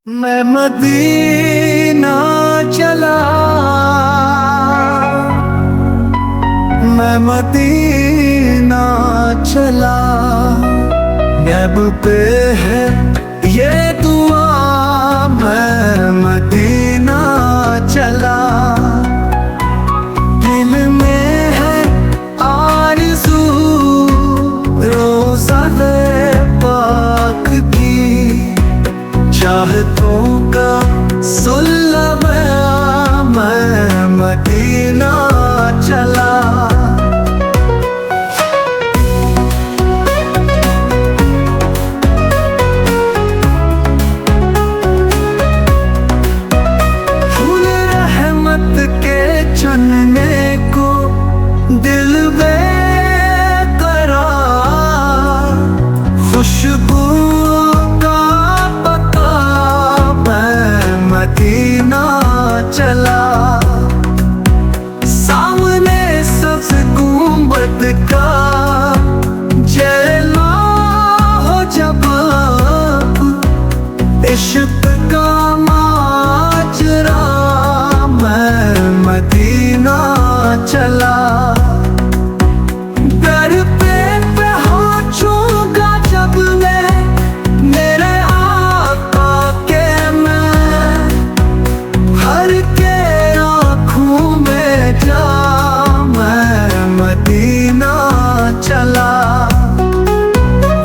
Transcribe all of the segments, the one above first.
मैं मदीना चला, मैं मदीना चला। नैब पे है ये दुआ, मैं मदीना चला। दिल में है आरज़ू रोज़ा-ए पाक की, चाहतों का सुल्लम मैं मदीना चला। फूल रहमत के चुनने को दिल बेकरार, खुशबू मदीना चला। सामने सब्ज़ गुंबद का जला हो जब, इश्क का माजरा मैं मदीना चला। दर पे पहुंचूंगा जब मैं मेरे आका के, मैं हर के आँखों में जा मैं मदीना चला।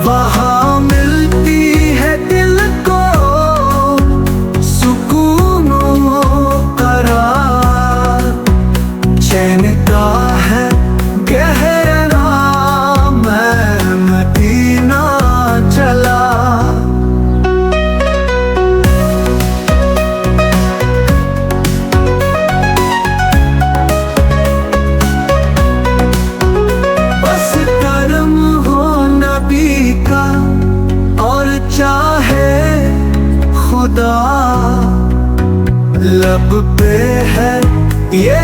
वहाँ मिलती है दिल को सुकून करार, चैन का है गहरा मैं मदीना चला। बस करम हो नबी का और चाहे खुदा, लब पे है ये